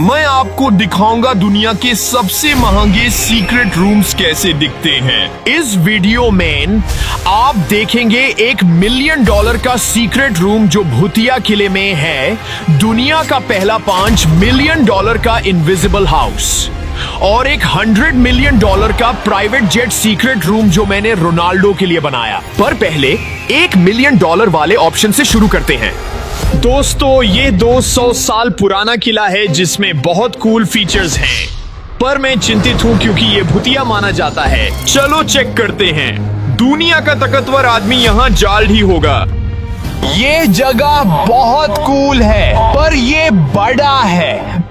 मैं आपको दिखाऊंगा दुनिया के सबसे महंगे सीक्रेट रूम्स कैसे दिखते हैं। इस वीडियो में आप देखेंगे $1 मिलियन का सीक्रेट रूम जो भूतिया किले में है, दुनिया का पहला $5 मिलियन का इनविजिबल हाउस और एक $100 मिलियन का प्राइवेट जेट सीक्रेट रूम जो मैंने रोनाल्डो के लिए बनाया। पर पहले $1 मिलियन वाले ऑप्शन से शुरू करते हैं। दोस्तों, ये 200 साल पुराना किला है जिसमें बहुत कूल फीचर्स हैं, पर मैं चिंतित हूँ क्योंकि ये भूतिया माना जाता है। चलो चेक करते हैं। दुनिया का ताकतवर आदमी यहाँ जाल्ड ही होगा। ये जगह बहुत कूल है, पर ये बड़ा है।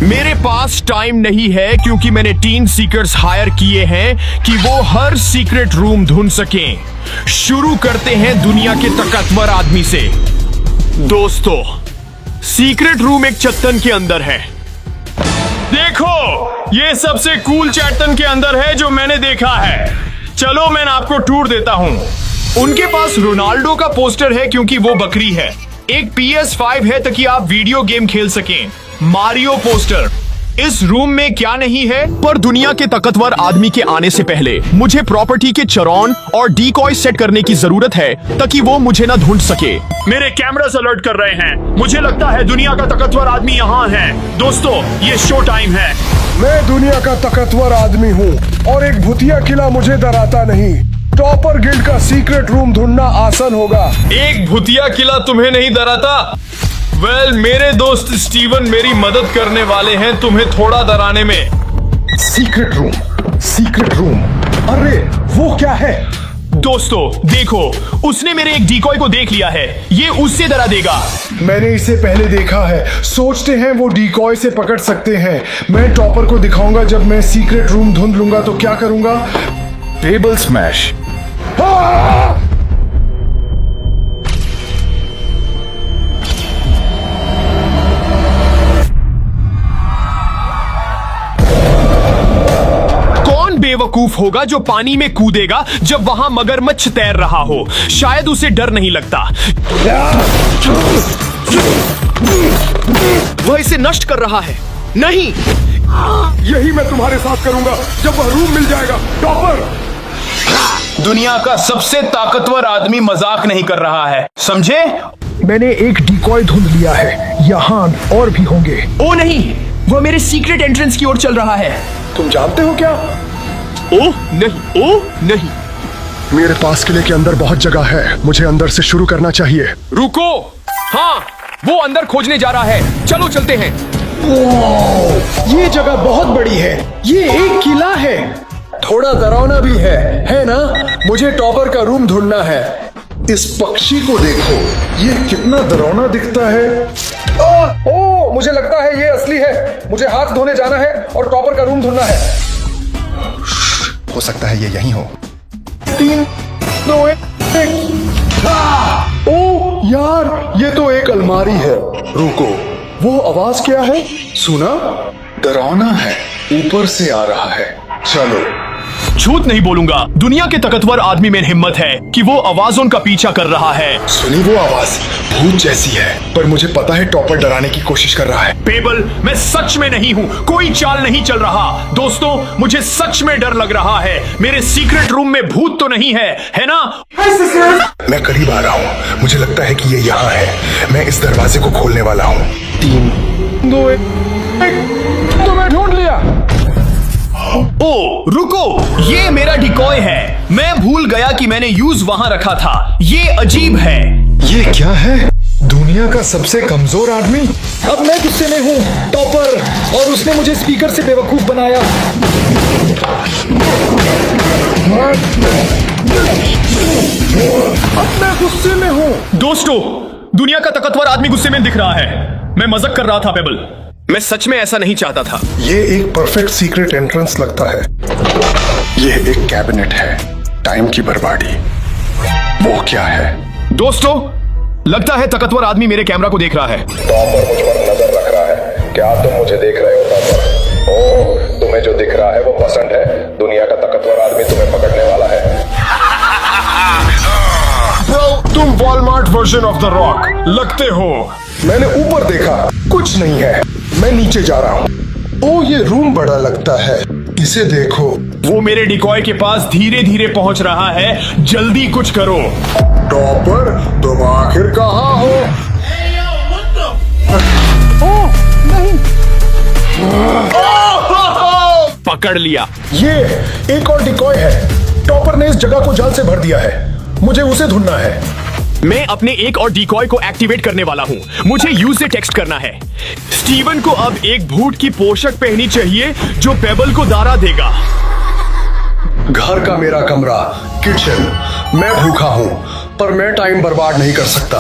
मेरे पास टाइम नहीं है क्योंकि मैंने 3 सीकर्स हायर किए हैं कि वो हर सीक्रेट रूम ढूंढ सकें। शुरू करते हैं दुनिया के ताकतवर आदमी से। दोस्तों, सीक्रेट रूम एक चट्टान के अंदर है। देखो, ये सबसे कूल चट्टान के अंदर है जो मैंने देखा है। चलो मैं आपको टूर देता हूँ। उनके पास रोनाल्डो का पोस्टर है क्योंकि वो बकरी है। एक PS5 है ताकि आप वीडियो गेम खेल सकें। Mario poster. इस रूम में क्या नहीं है, पर दुनिया के ताकतवर आदमी के आने से पहले मुझे प्रॉपर्टी के चरौन और डीकॉय सेट करने की जरूरत है ताकि वो मुझे ना ढूंढ सके। मेरे कैमरास अलर्ट कर रहे हैं। मुझे लगता है दुनिया का ताकतवर आदमी यहाँ है। दोस्तों, ये शो टाइम है। मैं दुनिया का ताकतवर आदमी हूँ और एक भूतिया किला मुझे डराता नहीं। टॉपर गिल्ड का सीक्रेट रूम ढूंढना आसान होगा। एक भूतिया किला तुम्हें नहीं डराता? वेल, मेरे दोस्त स्टीवन मेरी मदद करने वाले हैं तुम्हें थोड़ा डराने में। Secret room. अरे वो क्या है? दोस्तों देखो, उसने मेरे एक डीकॉय को देख लिया है। ये उससे डरा देगा। मैंने इसे पहले देखा है। सोचते हैं वो डीकॉय से पकड़ सकते हैं। मैं टॉपर को दिखाऊंगा जब मैं सीक्रेट रूम ढूंढ लूंगा तो क्या करूंगा? Table smash. कौन बेवकूफ होगा जो पानी में कूदेगा जब वहां मगरमच्छ तैर रहा हो? शायद उसे डर नहीं लगता। वह इसे नष्ट कर रहा है। नहीं, यही मैं तुम्हारे साथ करूंगा जब वह रूम मिल जाएगा। टॉपर, दुनिया का सबसे ताकतवर आदमी मजाक नहीं कर रहा है, समझे? मैंने एक डीकॉय ढूंढ लिया है। यहाँ और भी होंगे। ओ नहीं, वह मेरे सीक्रेट एंट्रेंस की ओर चल रहा है। तुम जानते हो क्या? ओह नहीं। मेरे पास किले के अंदर बहुत जगह है। मुझे अंदर से शुरू करना चाहिए। रुको। हाँ, वो अंदर खोजने जा रहा है। चलो चलते हैं। ये जगह बहुत बड़ी है। ये एक किला है। थोड़ा डरावना भी है ना? मुझे टॉपर का रूम ढूंढना है। इस पक्षी को देखो, ये कितना डरावना दिखता है। ओह, मुझे लगता है ये असली है। मुझे हाथ धोने जाना है और टॉपर का रूम ढूंढना है। हो सकता है ये यहीं हो। 3, 2, 1। ओह यार, ये तो एक अलमारी है। रुको, वो आवाज क्या है? सुना? डरावना है, ऊपर से आ रहा है। चलो। झूठ नहीं बोलूंगा। दुनिया के ताकतवर आदमी में हिम्मत है कि वो आवाजों का पीछा कर रहा है। सुनी वो आवाज? भूत जैसी है, पर मुझे पता है टॉपर डराने की कोशिश कर रहा है। पेबल, मैं सच में नहीं हूँ। कोई चाल नहीं चल रहा। दोस्तों, मुझे सच में डर लग रहा है। मेरे सीक्रेट रूम में भूत तो नहीं है ना? मैं करीब आ रहा हूँ। मुझे लगता है कि ये यहाँ है। मैं इस दरवाजे को खोलने वाला हूँ। 3, 2, 1। तो मैं ढूंढ लिया। ओ रुको, ये मेरा डिकॉय है। मैं भूल गया कि मैंने यूज वहां रखा था। ये अजीब है। ये क्या है? दुनिया का सबसे कमजोर आदमी। अब मैं गुस्से में हूँ, टॉपर, और उसने मुझे स्पीकर से बेवकूफ बनाया। अब मैं गुस्से में हूँ। दोस्तों, दुनिया का ताकतवर आदमी गुस्से में दिख रहा है। मैं मजाक कर रहा था पेबल। मैं सच में ऐसा नहीं चाहता था। ये एक परफेक्ट सीक्रेट एंट्रेंस लगता है। ये एक कैबिनेट है। टाइम की बर्बादी। वो क्या है? दोस्तों, लगता है ताकतवर आदमी मेरे कैमरा को देख रहा है। टॉपर मुझ पर नजर रख रहा है। क्या तुम मुझे देख रहे हो टॉपर? ओह, तुम्हें जो दिख रहा है वो पसंद है। दुनिया का ताकतवर आदमी तुम्हें पकड़ने वाला है। ब्रो, तुम Walmart version of the rock लगते हो। मैंने ऊपर देखा, कुछ नहीं है। मैं नीचे जा रहा हूँ। ओ, ये रूम बड़ा लगता है, इसे देखो। वो मेरे डिकॉय के पास धीरे धीरे पहुंच रहा है, जल्दी कुछ करो। टॉपर, तुम आखिर कहाँ हो? पकड़ लिया। ये एक और डिकॉय है। टॉपर ने इस जगह को जाल से भर दिया है, मुझे उसे ढूंढना है। मैं अपने एक और डिकॉय को एक्टिवेट करने वाला हूँ। मुझे यू से टेक्स्ट करना है। स्टीवन को अब एक भूत की पोशाक पहननी चाहिए जो पेबल को दारा देगा। घर का मेरा कमरा, किचन। मैं भूखा हूँ, पर मैं टाइम बर्बाद नहीं कर सकता।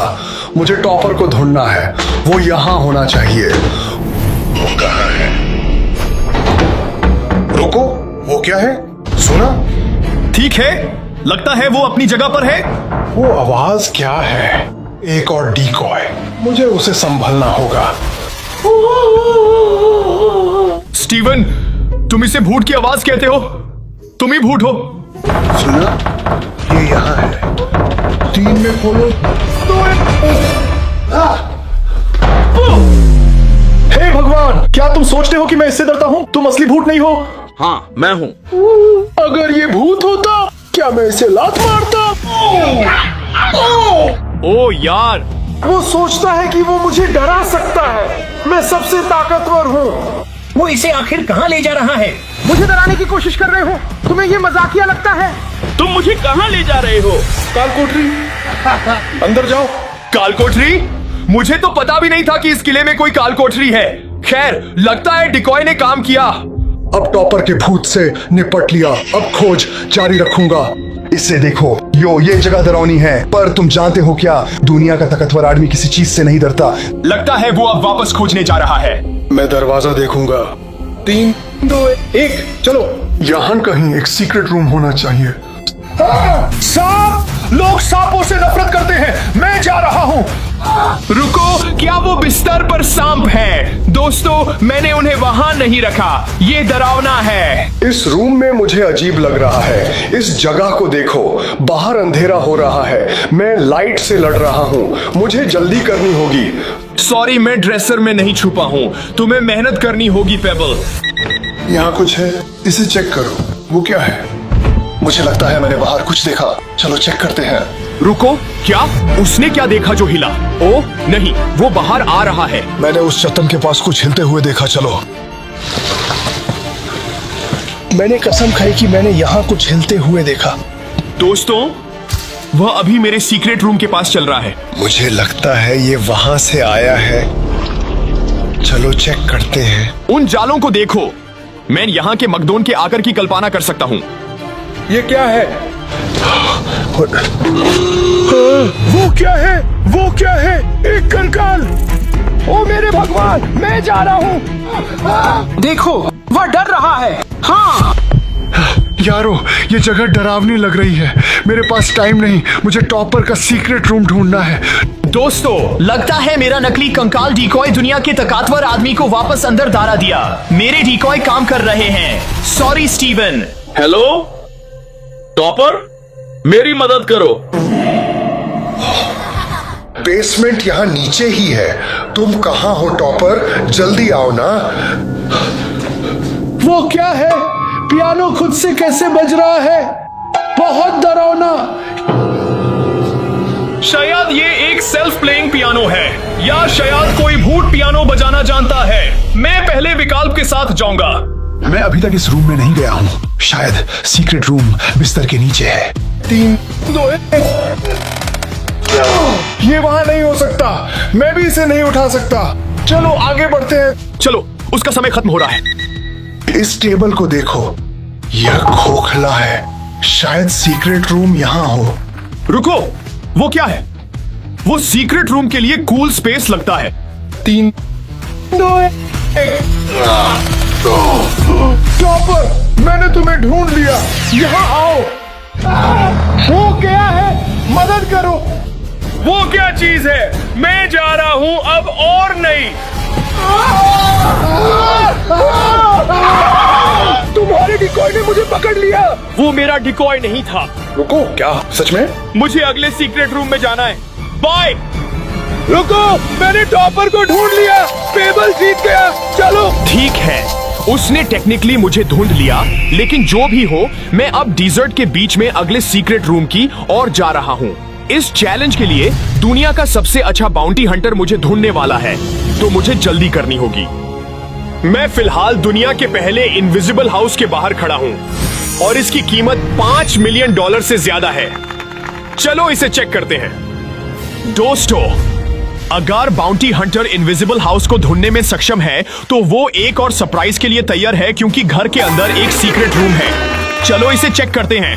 मुझे टॉपर को ढूंढना है, वो यहाँ होना चाहिए। वो कहाँ है? रुको, वो क्या है? सुना? ठीक है, लगता है वो अपनी जगह पर है। वो आवाज क्या है? एक और डिकॉय, मुझे उसे संभलना होगा। स्टीवन, तुम इसे भूत की आवाज कहते हो? तुम ही भूत हो। सुना? ये यहाँ है। 3 में खोलो। 2 हे भगवान, क्या तुम सोचते हो कि मैं इससे डरता हूँ? तुम असली भूत नहीं हो। हाँ, मैं हूँ। अगर ये भूत होता, क्या मैं इसे लात मारता? ओ यार, वो सोचता है कि वो मुझे डरा सकता है। मैं सबसे ताकतवर हूँ। वो इसे आखिर कहाँ ले जा रहा है? मुझे डराने की कोशिश कर रहे हो? तुम्हें ये मजाकिया लगता है? तुम मुझे कहाँ ले जा रहे हो? काल कोठरी। अंदर जाओ। काल कोठरी? मुझे तो पता भी नहीं था कि इस किले में कोई काल कोठरी है। खैर, लगता है डिकॉय ने काम किया। अब टॉपर के भूत से निपट लिया, अब खोज जारी रखूंगा। इसे देखो, ये जगह डरावनी है, पर तुम जानते हो क्या, दुनिया का ताकतवर आदमी किसी चीज से नहीं डरता। लगता है वो अब वापस खोजने जा रहा है। मैं दरवाजा देखूंगा। 3, 2, 1, चलो। यहाँ कहीं एक सीक्रेट रूम होना चाहिए। सांप! लोग सांपों से नफरत करते हैं। मैं जा रहा हूँ। रुको, क्या वो बिस्तर पर सांप है? दोस्तों, मैंने उन्हें वहां नहीं रखा। ये डरावना है। इस रूम में मुझे अजीब लग रहा है। इस जगह को देखो, बाहर अंधेरा हो रहा है। मैं लाइट से लड़ रहा हूँ, मुझे जल्दी करनी होगी। सॉरी, मैं ड्रेसर में नहीं छुपा हूँ। तुम्हें मेहनत करनी होगी पेबल। यहाँ कुछ है, इसे चेक करो। वो क्या है? मुझे लगता है मैंने बाहर कुछ देखा। चलो चेक करते हैं। रुको, क्या? उसने क्या देखा जो हिला? ओ नहीं, वो बाहर आ रहा है। मैंने उस चट्टान के पास कुछ हिलते हुए देखा। चलो। मैंने कसम खाई कि मैंने यहाँ कुछ हिलते हुए देखा। दोस्तों, वह अभी मेरे सीक्रेट रूम के पास चल रहा है। मुझे लगता है ये वहां से आया है। चलो चेक करते हैं। उन जालों को देखो। मैं यहाँ के मकदोन के आकर की कल्पना कर सकता हूँ। ये क्या है? वो क्या है? वो क्या है? एक कंकाल! ओ मेरे भगवान, मैं जा रहा हूँ। देखो, वह डर रहा है। हाँ, यारो, ये जगह डरावनी लग रही है। मेरे पास टाइम नहीं, मुझे टॉपर का सीक्रेट रूम ढूंढना है। दोस्तों, लगता है मेरा नकली कंकाल डिकॉय दुनिया के ताकतवर आदमी को वापस अंदर दारा दिया। मेरे डिकॉय काम कर रहे हैं। Sorry Steven. हेलो टॉपर, मेरी मदद करो। बेसमेंट यहाँ नीचे ही है। तुम कहाँ हो टॉपर? जल्दी आओ ना। वो क्या है? पियानो खुद से कैसे बज रहा है? बहुत डरावना। शायद ये एक सेल्फ प्लेइंग पियानो है, या शायद कोई भूत पियानो बजाना जानता है। मैं पहले विकल्प के साथ जाऊंगा। मैं अभी तक इस रूम में नहीं गया हूँ। शायद सीक्रेट रूम बिस्तर के नीचे है। 3, 2, 1। ये वहां नहीं हो सकता। मैं भी इसे नहीं उठा सकता। चलो आगे बढ़ते हैं। चलो, उसका समय खत्म हो रहा है। इस टेबल को देखो, यह खोखला है। शायद सीक्रेट रूम यहाँ हो। रुको, वो क्या है? वो सीक्रेट रूम के लिए कूल स्पेस लगता है। 3, 2, 1। टॉपर, मैंने तुम्हें ढूंढ लिया। यहाँ आओ। वो क्या है? मदद करो। वो क्या चीज है? मैं जा रहा हूं अब, और नहीं। तुम्हारे डिकॉय ने मुझे पकड़ लिया। वो मेरा डिकॉय नहीं था। रुको, क्या सच में? मुझे अगले सीक्रेट रूम में जाना है। बाय। रुको, मैंने टॉपर को ढूंढ लिया। पेबल जीत गया। चलो। ठीक है, उसने टेक्निकली मुझे ढूंढ लिया, लेकिन जो भी हो, मैं अब डिजर्ट के बीच में अगले सीक्रेट रूम की ओर जा रहा हूँ। इस चैलेंज के लिए दुनिया का सबसे अच्छा बाउंटी हंटर मुझे ढूंढने वाला है, तो मुझे जल्दी करनी होगी। मैं फिलहाल दुनिया के पहले इनविजिबल हाउस के बाहर खड़ा हूँ और इसकी कीमत $5 मिलियन से ज्यादा है। चलो इसे चेक करते हैं। दोस्तों, अगर बाउंटी हंटर इनविजिबल हाउस को ढूंढने में सक्षम है तो वो एक और सरप्राइज के लिए तैयार है, क्योंकि घर के अंदर एक सीक्रेट रूम है। चलो इसे चेक करते हैं।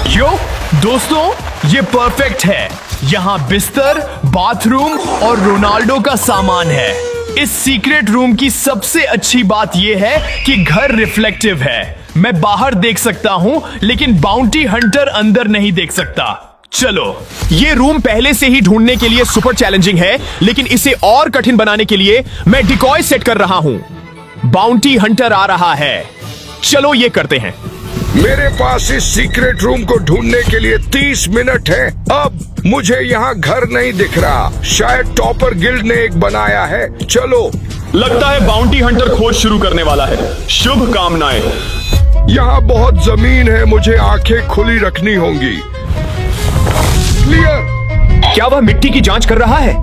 यो दोस्तों, ये परफेक्ट है। यहाँ बिस्तर, बाथरूम और रोनाल्डो का सामान है। इस सीक्रेट रूम की सबसे अच्छी बात यह है कि घर रिफ्लेक्टिव है। मैं बाहर देख सकता हूं, लेकिन बाउंटी हंटर अंदर नहीं देख सकता। चलो, ये रूम पहले से ही ढूंढने के लिए सुपर चैलेंजिंग है, लेकिन इसे और कठिन बनाने के लिए मैं डिकॉय सेट कर रहा हूं। बाउंटी हंटर आ रहा है। चलो ये करते हैं। मेरे पास इस सीक्रेट रूम को ढूंढने के लिए 30 मिनट है। अब मुझे यहाँ घर नहीं दिख रहा। शायद टॉपर गिल्ड ने एक बनाया है। चलो। लगता है बाउंटी हंटर खोज शुरू करने वाला है। शुभ कामनाएं। यहाँ बहुत जमीन है, मुझे आंखें खुली रखनी होंगी। क्लियर। क्या वह मिट्टी की जांच कर रहा है?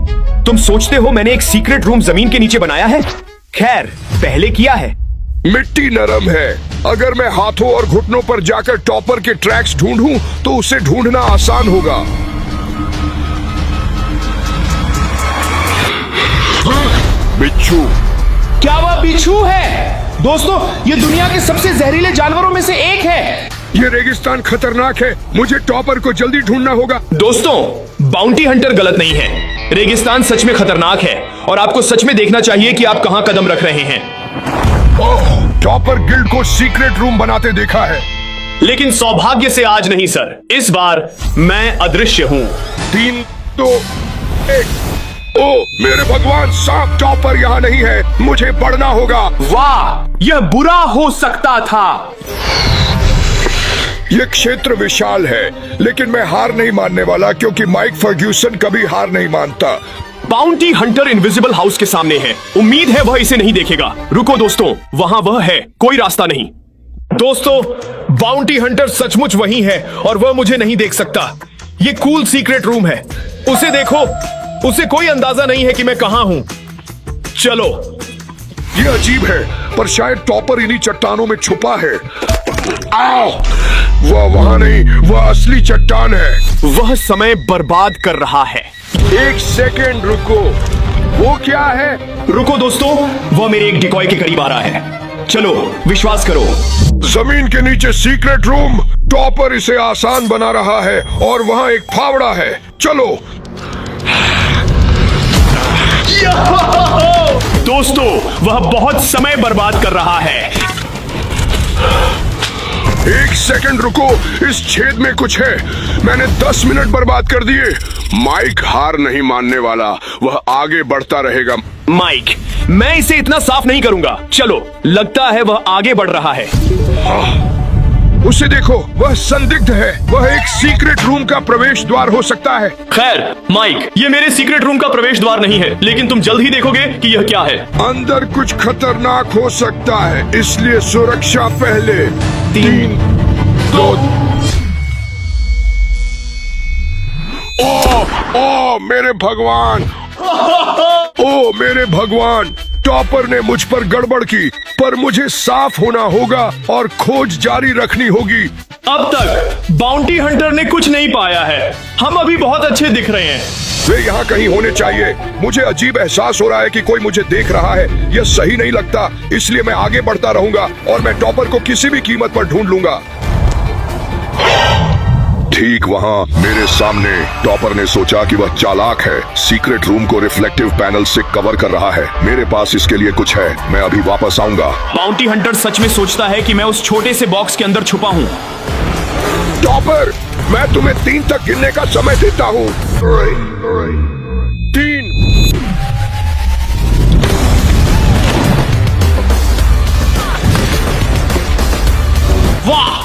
तुम सोचते हो मैंने एक सीक्रेट रूम जमीन के नीचे बनाया है? खैर, पहले किया है। मिट्टी नरम है। अगर मैं हाथों और घुटनों पर जाकर टॉपर के ट्रैक्स ढूंढूं तो उसे ढूंढना आसान होगा। बिच्छू। क्या वह बिच्छू है? दोस्तों, ये दुनिया के सबसे जहरीले जानवरों में से एक है। ये रेगिस्तान खतरनाक है। मुझे टॉपर को जल्दी ढूंढना होगा। दोस्तों, बाउंटी हंटर गलत नहीं है। रेगिस्तान सच में खतरनाक है और आपको सच में देखना चाहिए कि आप कहां कदम रख रहे हैं। ओह, टॉपर गिल्ड को सीक्रेट रूम बनाते देखा है। लेकिन सौभाग्य से आज नहीं सर, इस बार मैं अदृश्य हूँ। 3, 2, 1। ओ मेरे भगवान, सांप टॉपर यहाँ नहीं है। मुझे बढ़ना होगा। वाह, यह बुरा हो सकता था। ये क्षेत्र विशाल है, लेकिन मैं हार नहीं मानने वाला, क्योंकि माइक फर्ग्यूसन कभी हार नहीं मानता। बाउंटी हंटर इनविजिबल हाउस के सामने है। उम्मीद है वह इसे नहीं देखेगा। रुको दोस्तों, वहां वह है, कोई रास्ता नहीं। दोस्तों, बाउंटी हंटर सचमुच वहीं है और वह मुझे नहीं देख सकता। ये कूल सीक्रेट रूम है। उसे देखो, उसे कोई अंदाजा नहीं है कि मैं कहां हूं। चलो। ये अजीब है, पर शायद टॉपर इन्हीं चट्टानों में छुपा है। आओ! वह वहां नहीं, वह असली चट्टान है। वह समय बर्बाद कर रहा है। 1 सेकेंड रुको। वो क्या है? रुको दोस्तों, वह मेरे एक डिकॉय के करीब आ रहा है। चलो, विश्वास करो। जमीन के नीचे सीक्रेट रूम। टॉपर इसे आसान बना रहा है और वहां एक फावड़ा है। चलो। दोस्तों, वह बहुत समय बर्बाद कर रहा है। 1 सेकंड रुको, इस छेद में कुछ है। मैंने 10 मिनट बर्बाद कर दिए। माइक हार नहीं मानने वाला, वह आगे बढ़ता रहेगा। माइक, मैं इसे इतना साफ नहीं करूंगा। चलो, लगता है वह आगे बढ़ रहा है। उसे देखो, वह संदिग्ध है। वह एक सीक्रेट रूम का प्रवेश द्वार हो सकता है। खैर माइक, ये मेरे सीक्रेट रूम का प्रवेश द्वार नहीं है, लेकिन तुम जल्द ही देखोगे कि यह क्या है। अंदर कुछ खतरनाक हो सकता है, इसलिए सुरक्षा पहले। 3, 2। ओ मेरे भगवान! ओ मेरे भगवान! टॉपर ने मुझ पर गड़बड़ की, पर मुझे साफ होना होगा और खोज जारी रखनी होगी। अब तक बाउंटी हंटर ने कुछ नहीं पाया है। हम अभी बहुत अच्छे दिख रहे हैं। वे यहाँ कहीं होने चाहिए। मुझे अजीब एहसास हो रहा है कि कोई मुझे देख रहा है। यह सही नहीं लगता, इसलिए मैं आगे बढ़ता रहूंगा और मैं टॉपर को किसी भी कीमत पर ढूंढ लूंगा। ठीक वहाँ मेरे सामने टॉपर ने सोचा कि वह चालाक है। सीक्रेट रूम को रिफ्लेक्टिव पैनल से कवर कर रहा है। मेरे पास इसके लिए कुछ है, मैं अभी वापस आऊंगा। बाउंटी हंटर सच में सोचता है कि मैं उस छोटे से बॉक्स के अंदर छुपा हूँ। टॉपर, मैं तुम्हें 3 तक गिनने का समय देता हूँ। 3। वाह,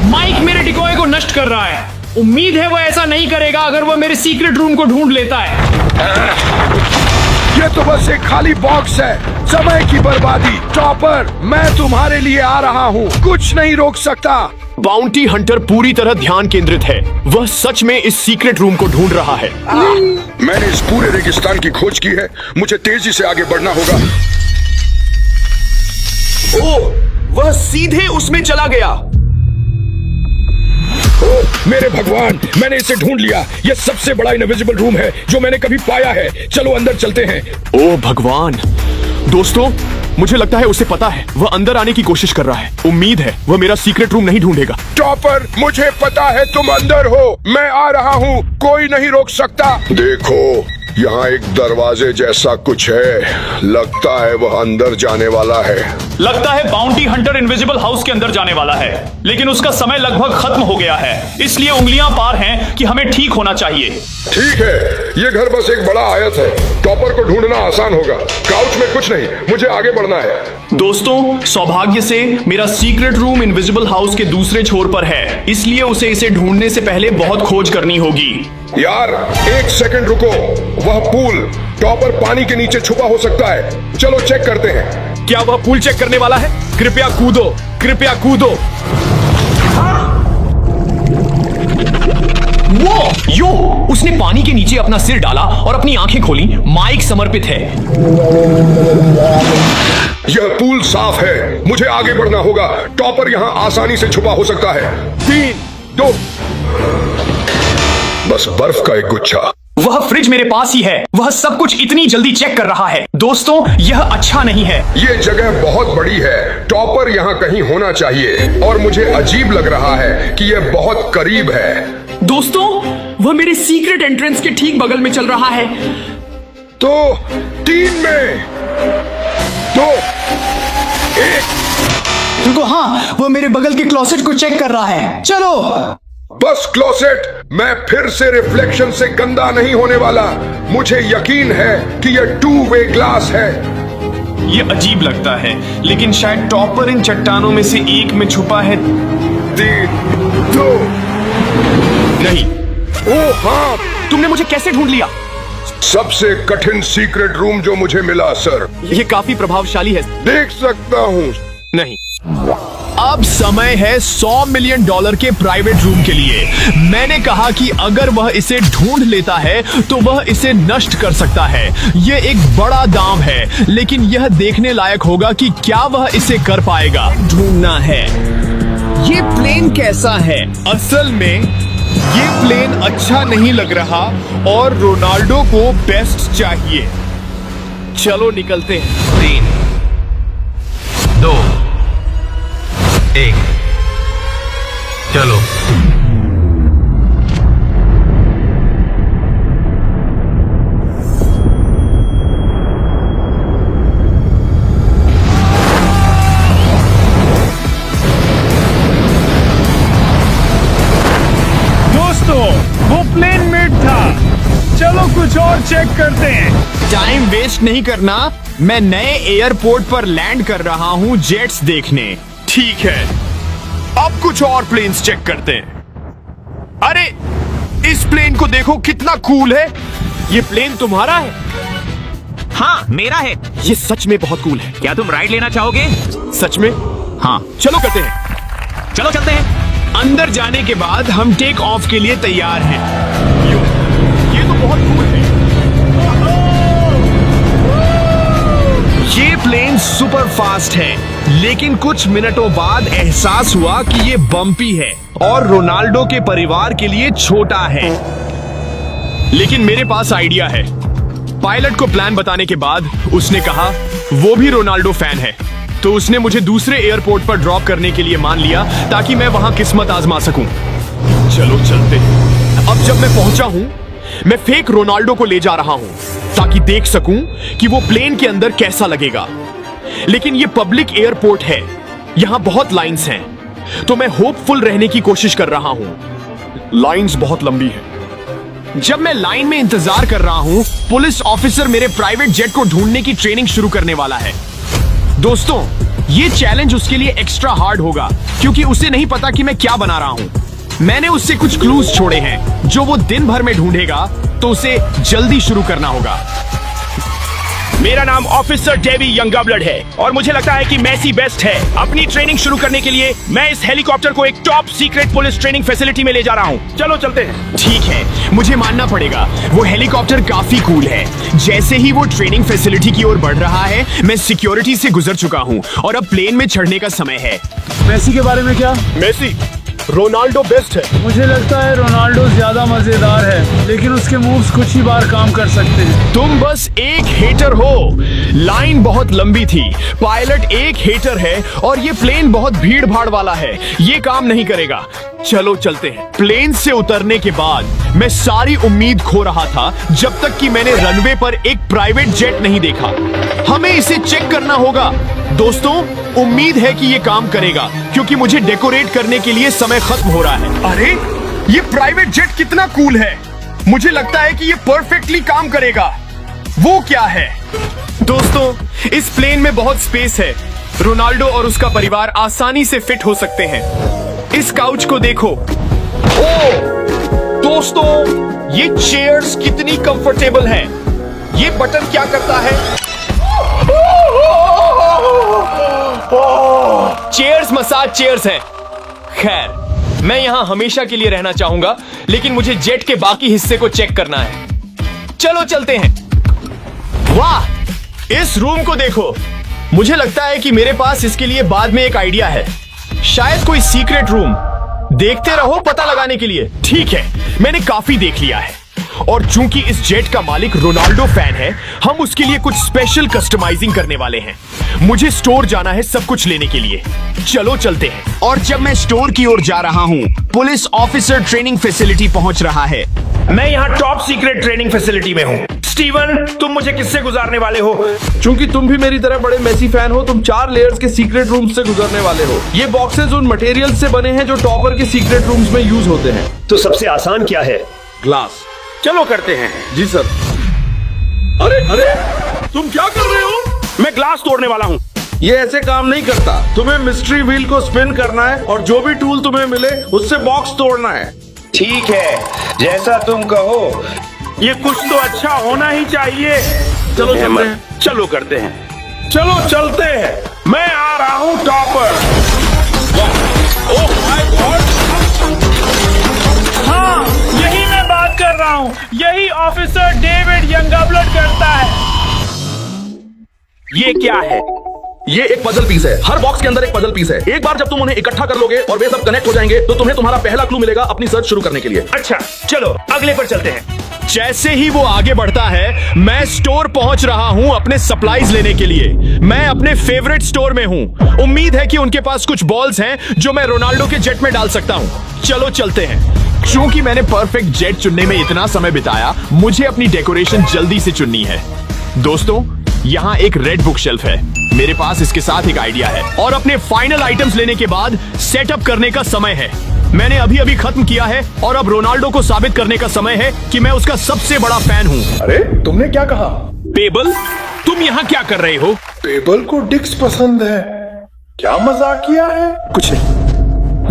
माइक मेरे डिकॉय को नष्ट कर रहा है। उम्मीद है वो ऐसा नहीं करेगा अगर वो मेरे सीक्रेट रूम को ढूंढ लेता है। ये तो बस एक खाली बॉक्स है, समय की बर्बादी। टॉपर, मैं तुम्हारे लिए आ रहा हूँ, कुछ नहीं रोक सकता। बाउंटी हंटर पूरी तरह ध्यान केंद्रित है। वह सच में इस सीक्रेट रूम को ढूंढ रहा है। मैंने इस पूरे रेगिस्तान की खोज की है, मुझे तेजी से आगे बढ़ना होगा। ओह, वह सीधे उसमें चला गया। ओह मेरे भगवान, मैंने इसे ढूंढ लिया। यह सबसे बड़ा इनविजिबल रूम है जो मैंने कभी पाया है। चलो अंदर चलते हैं। ओह भगवान, दोस्तों मुझे लगता है उसे पता है। वह अंदर आने की कोशिश कर रहा है। उम्मीद है वह मेरा सीक्रेट रूम नहीं ढूंढेगा। टॉपर, मुझे पता है तुम अंदर हो, मैं आ रहा हूँ, कोई नहीं रोक सकता। देखो, यहाँ एक दरवाजे जैसा कुछ है, लगता है वह अंदर जाने वाला है। लगता है बाउंटी हंटर इनविजिबल हाउस के अंदर जाने वाला है, लेकिन उसका समय लगभग खत्म हो गया है, इसलिए उंगलियां पार हैं कि हमें ठीक होना चाहिए। ठीक है, ये घर बस एक बड़ा आयत है। टॉपर को ढूंढना आसान होगा। काउच में कुछ नहीं, मुझे आगे बढ़ना है। दोस्तों, सौभाग्य से मेरा सीक्रेट रूम इनविजिबल हाउस के दूसरे छोर पर है, इसलिए उसे इसे ढूंढने से पहले बहुत खोज करनी होगी। यार, एक सेकंड रुको। वह पूल, टॉपर पानी के नीचे छुपा हो सकता है। चलो चेक करते हैं। क्या वह पूल चेक करने वाला है? कृपया कूदो, कृपया कूदो। वो यो, उसने पानी के नीचे अपना सिर डाला और अपनी आंखें खोली। माइक समर्पित है। यह पूल साफ है, मुझे आगे बढ़ना होगा। टॉपर यहाँ आसानी से छुपा हो सकता है। 3, 2, बस बर्फ का एक गुच्छा। वह फ्रिज मेरे पास ही है। वह सब कुछ इतनी जल्दी चेक कर रहा है। दोस्तों, यह अच्छा नहीं है। ये जगह बहुत बड़ी है। टॉपर यहाँ कहीं होना चाहिए और मुझे अजीब लग रहा है कि यह बहुत करीब है। दोस्तों, वह मेरे सीक्रेट एंट्रेंस के ठीक बगल में चल रहा है। तो 3 में 2, 1। रुको, हाँ, वह मेरे बगल के क्लोसेट को चेक कर रहा है। चलो। बस क्लोसेट, मैं फिर से रिफ्लेक्शन से गंदा नहीं होने वाला। मुझे यकीन है कि यह 2 वे ग्लास है। ये अजीब लगता है, लेकिन शायद टॉपर इन चट्टानों में से एक में छुपा है। 3, 2, नहीं। ओह हाँ, तुमने मुझे कैसे ढूंढ लिया? सबसे कठिन सीक्रेट रूम जो मुझे मिला सर। ये काफी प्रभावशाली है। देख सकता हूँ। नहीं। अब समय है $100 मिलियन के प्राइवेट रूम के लिए। मैंने कहा कि अगर वह इसे ढूंढ लेता है तो वह इसे नष्ट कर सकता है। यह एक बड़ा दांव है, लेकिन यह देखने लायक होगा कि क्या वह इसे कर पाएगा। ढूंढना है। ये प्लेन कैसा है? असल में ये प्लेन अच्छा नहीं लग रहा और रोनाल्डो को बेस्ट चाहिए। चलो निकलते हैं। 3, 2, 1, चलो। दोस्तों, वो प्लेन मेट था। चलो कुछ और चेक करते हैं। टाइम वेस्ट नहीं करना। मैं नए एयरपोर्ट पर लैंड कर रहा हूँ जेट्स देखने। ठीक है, अब कुछ और प्लेन्स चेक करते हैं। अरे, इस प्लेन को देखो, कितना कूल है। ये प्लेन तुम्हारा है? हाँ, मेरा है। ये सच में बहुत कूल है। क्या तुम राइड लेना चाहोगे? सच में? हाँ, चलो करते हैं। चलो चलते हैं। अंदर जाने के बाद हम टेक ऑफ के लिए तैयार हैं। ये तो बहुत कूल है। ये प्लेन सुपर फास्ट है, लेकिन कुछ मिनटों बाद एहसास हुआ कि ये बम्पी है और रोनाल्डो के परिवार के लिए छोटा है। लेकिन मेरे पास आइडिया है। पायलट को प्लान बताने के बाद उसने कहा वो भी रोनाल्डो फैन है, तो उसने मुझे दूसरे एयरपोर्ट पर ड्रॉप करने के लिए मान लिया ताकि मैं वहां किस्मत आजमा सकूं। चलो चलते हैं। अब जब मैं पहुंचा हूं, मैं फेक रोनाल्डो को ले जा रहा हूं ताकि देख सकूं कि वो प्लेन के अंदर कैसा लगेगा। लेकिन ये पब्लिक एयरपोर्ट है, यहां बहुत लाइंस हैं, तो मैं होपफुल रहने की कोशिश कर रहा हूं। लाइंस बहुत लंबी है। जब मैं लाइन में इंतजार कर रहा हूं, पुलिस ऑफिसर मेरे प्राइवेट जेट को ढूंढने की ट्रेनिंग शुरू करने वाला है। दोस्तों, ये चैलेंज उसके लिए एक्स्ट्रा हार्ड होगा क्योंकि उसे नहीं पता कि मैं क्या बना रहा हूं। मैंने उससे कुछ क्लूज छोड़े हैं जो वो दिन भर में ढूंढेगा, तो उसे जल्दी शुरू करना होगा। मेरा नाम ऑफिसर डेवी यंगाब्लड है और मुझे लगता है कि मैसी बेस्ट है। अपनी ट्रेनिंग शुरू करने के लिए मैं इस हेलीकॉप्टर को एक top secret police training facility में ले जा रहा हूँ। चलो चलते हैं। ठीक है, मुझे मानना पड़ेगा वो हेलीकॉप्टर काफी कूल है। जैसे ही वो ट्रेनिंग फैसिलिटी की ओर बढ़ रहा है, मैं सिक्योरिटी से गुजर चुका हूँ और अब प्लेन में चढ़ने का समय है। मैसी के बारे में क्या? मेसी, रोनाल्डो बेस्ट है। मुझे लगता है रोनाल्डो ज्यादा मजेदार है, लेकिन उसके मूव्स कुछ ही बार काम कर सकते हैं। तुम बस एक हेटर हो। लाइन बहुत लंबी थी। पायलट एक हेटर है और ये प्लेन बहुत भीड़ भाड़ वाला है। ये काम नहीं करेगा। चलो चलते हैं। प्लेन से उतरने के बाद मैं सारी उम्मीद खो रहा था जब तक कि मैंने रनवे पर एक प्राइवेट जेट नहीं देखा। हमें इसे चेक करना होगा। दोस्तों, उम्मीद है कि ये काम करेगा क्योंकि मुझे डेकोरेट करने के लिए समय खत्म हो रहा है। अरे, ये प्राइवेट जेट कितना कूल है। मुझे लगता है कि ये परफेक्टली काम करेगा। वो क्या है? दोस्तों, इस प्लेन में बहुत स्पेस है। रोनाल्डो और उसका परिवार आसानी से फिट हो सकते हैं। इस काउच को देखो। ओह, दोस्तों, ये चेयर्स कितनी कंफर्टेबल हैं। ये बटन क्या करता है? चेयर्स मसाज चेयर्स हैं। खैर, मैं यहां हमेशा के लिए रहना चाहूंगा, लेकिन मुझे जेट के बाकी हिस्से को चेक करना है। चलो चलते हैं। वाह, इस रूम को देखो। मुझे लगता है कि मेरे पास इसके लिए बाद में एक आइडिया है। शायद कोई सीक्रेट रूम। देखते रहो पता लगाने के लिए। ठीक है, मैंने काफी देख लिया है और चूंकि इस जेट का मालिक रोनाल्डो फैन है, हम उसके लिए कुछ स्पेशल कस्टमाइजिंग करने वाले हैं। मुझे स्टोर जाना है सब कुछ लेने के लिए। चलो चलते हैं। और जब मैं स्टोर की ओर जा रहा हूँ, पुलिस ऑफिसर ट्रेनिंग फैसिलिटी पहुंच रहा है। मैं यहाँ टॉप सीक्रेट ट्रेनिंग फैसिलिटी में हूँ। स्टीवन, तुम मुझे किससे गुजारने वाले हो? चूंकि तुम भी मेरी तरह बड़े मेसी फैन हो, तुम 4 लेयर्स के सीक्रेट रूम्स से गुजरने वाले हो। ये बॉक्सेस उन मटेरियल से बने हैं जो टॉपर के सीक्रेट रूम्स में यूज होते हैं। तो सबसे आसान क्या है? ग्लास। चलो करते हैं। जी सर। अरे अरे, तुम क्या कर रहे हो? मैं ग्लास तोड़ने वाला हूँ। ये ऐसे काम नहीं करता। तुम्हें मिस्ट्री व्हील को स्पिन करना है और जो भी टूल तुम्हें मिले उससे बॉक्स तोड़ना है। ठीक है, जैसा तुम कहो। ये कुछ तो अच्छा होना ही चाहिए। चलो चलते हैं। चलो करते हैं। चलो चलते हैं। मैं आ रहा हूँ टॉपर। Oh my God! हाँ, यही मैं बात कर रहा हूँ। यही ऑफिसर डेविड यंगाब्लड करता है। ये क्या है? ये एक पजल पीस है। हर बॉक्स के अंदर एक पजल पीस है। एक बार जब तुम उन्हें इकट्ठा कर लोगे और वे सब कनेक्ट हो जाएंगे, तो तुम्हें तुम्हारा पहला क्लू मिलेगा अपनी सर्च शुरू करने के लिए। अच्छा, चलो अगले पर चलते हैं। जैसे ही वो आगे बढ़ता है, मैं स्टोर पहुंच रहा हूं अपने सप्लाईज लेने के लिए। मैं अपने फेवरेट स्टोर में हूं। उम्मीद है कि उनके पास कुछ बॉल्स हैं जो मैं रोनाल्डो के जेट में डाल सकता हूं। चलो चलते हैं। क्योंकि मैंने परफेक्ट जेट चुनने में इतना समय बिताया, मुझे अपनी डेकोरेशन जल्दी से चुननी है। दोस्तों, यहाँ एक रेड बुक शेल्फ है। मेरे पास इसके साथ एक आइडिया है और अपने फाइनल आइटम्स लेने के बाद सेटअप करने का समय है। मैंने अभी अभी खत्म किया है और अब रोनाल्डो को साबित करने का समय है कि मैं उसका सबसे बड़ा फैन हूँ। अरे, तुमने क्या कहा? पेबल, तुम यहाँ क्या कर रहे हो? पेबल को डिक्स पसंद है। क्या मजाक किया है? कुछ नहीं।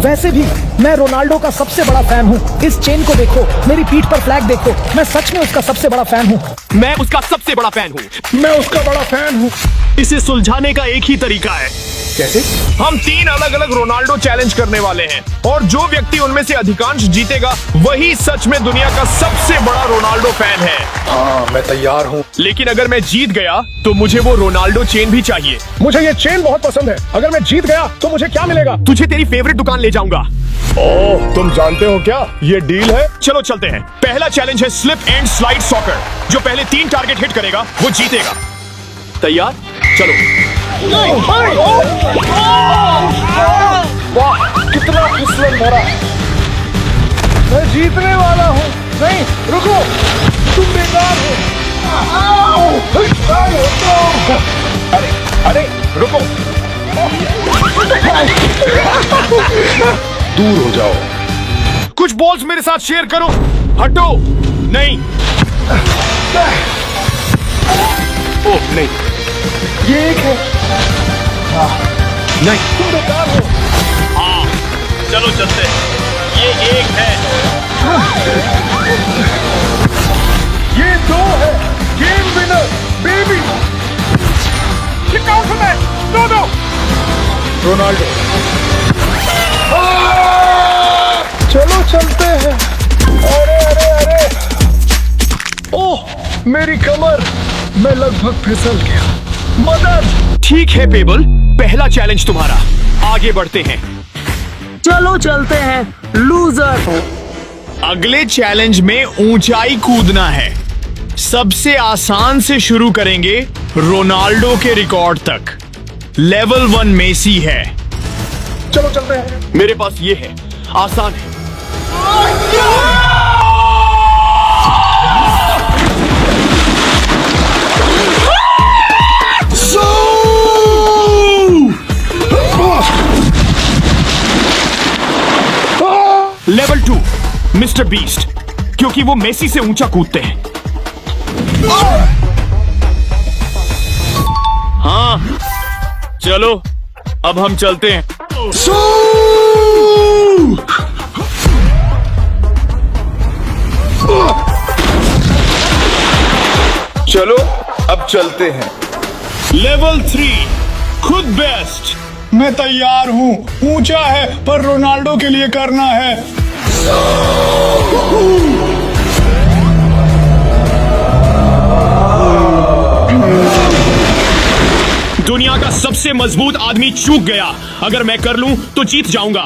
वैसे भी मैं रोनाल्डो का सबसे बड़ा फैन हूँ। इस चेन को देखो, मेरी पीठ पर फ्लैग देखो। मैं सच में उसका सबसे बड़ा फैन हूँ। मैं उसका सबसे बड़ा फैन हूँ। मैं उसका बड़ा फैन हूँ। इसे सुलझाने का एक ही तरीका है। कैसे? हम 3 अलग अलग रोनाल्डो चैलेंज करने वाले हैं और जो व्यक्ति उनमें से अधिकांश जीतेगा, वही सच में दुनिया का सबसे बड़ा रोनाल्डो फैन है। हाँ, मैं तैयार हूँ। लेकिन अगर मैं जीत गया तो मुझे वो रोनाल्डो चेन भी चाहिए। मुझे ये चेन बहुत पसंद है। अगर मैं जीत गया तो मुझे क्या मिलेगा? तुझे तेरी फेवरेट दुकान ले जाऊंगा। ओह, तुम जानते हो क्या ये डील है? चलो चलते हैं। पहला चैलेंज है स्लिप एंड स्लाइड सॉकर। जो पहले 3 टारगेट हिट करेगा वो जीतेगा। तैयार? चलो। वाह, कितना फिसलन भरा। मैं जीतने वाला हूँ। नहीं, रुको, तुम बेकार हो। अरे अरे, रुको। दूर हो जाओ। कुछ बॉल्स मेरे साथ शेयर करो। हटो। नहीं। ओह नहीं, ये एक है। नहीं। तुम बेकार हो। हाँ, चलो चलते हैं। ये 1 है। ये 2 है। Game winner baby. दो। रोनाल्डो। चलो चलते हैं। अरे ओह मेरी कमर, मैं लगभग फिसल गया। मदद। ठीक है पेबल, पहला चैलेंज तुम्हारा। आगे बढ़ते हैं। चलो चलते हैं लूजर। अगले चैलेंज में ऊंचाई कूदना है। सबसे आसान से शुरू करेंगे रोनाल्डो के रिकॉर्ड तक। लेवल 1 मेसी है। चलो चलते हैं। मेरे पास ये है, आसान है। लेवल 2 मिस्टर बीस्ट, क्योंकि वो मेसी से ऊंचा कूदते हैं। हाँ चलो अब हम चलते हैं। चलो अब चलते हैं। लेवल 3 खुद बेस्ट। मैं तैयार हूँ। ऊंचा है पर रोनाल्डो के लिए करना है। दुनिया का सबसे मजबूत आदमी चूक गया। अगर मैं कर लूं तो जीत जाऊंगा।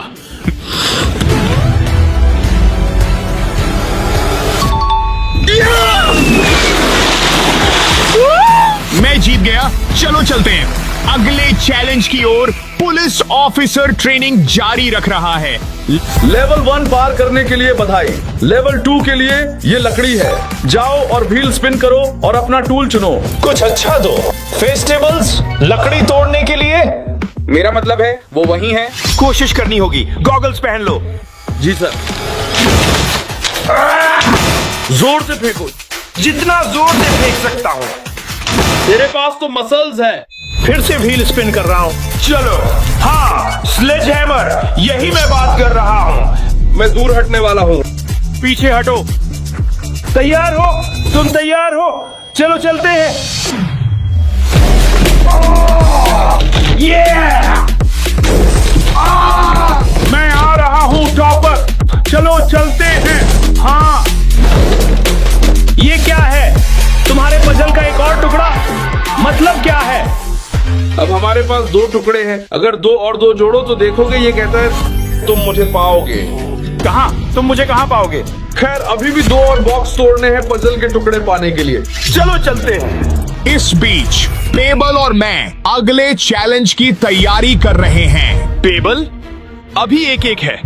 मैं जीत गया। चलो चलते हैं। अगले चैलेंज की ओर पुलिस ऑफिसर ट्रेनिंग जारी रख रहा है। लेवल 1 पार करने के लिए बधाई। लेवल 2 के लिए ये लकड़ी है। जाओ और व्हील स्पिन करो और अपना टूल चुनो। कुछ अच्छा दो। फेस्टिवल्स लकड़ी तोड़ने के लिए। मेरा मतलब है वो वही है। कोशिश करनी होगी। गॉगल्स पहन लो। जी सर। जोर से फेंको, जितना जोर से फेंक सकता हूँ। तेरे पास तो मसल्स है। फिर से व्हील स्पिन कर रहा हूँ। चलो हाँ, स्लेज हैमर, यही मैं बात कर रहा हूँ। मैं दूर हटने वाला हूँ। पीछे हटो। तैयार हो? तुम तैयार हो? चलो चलते हैं। मैं आ रहा हूँ टॉपर। चलो चलते हैं। हाँ, ये क्या है? तुम्हारे पजल का एक और टुकड़ा? मतलब क्या है? अब हमारे पास 2 टुकड़े हैं। अगर 2 और 2 जोड़ो तो देखोगे ये कहता है तुम मुझे पाओगे। कहाँ? तुम मुझे कहाँ पाओगे? खैर अभी भी 2 और बॉक्स तोड़ने हैं पजल के टुकड़े पाने के लिए। चलो चलते हैं। इस बीच पेबल और मैं अगले चैलेंज की तैयारी कर रहे हैं। पेबल, अभी 1-1 है।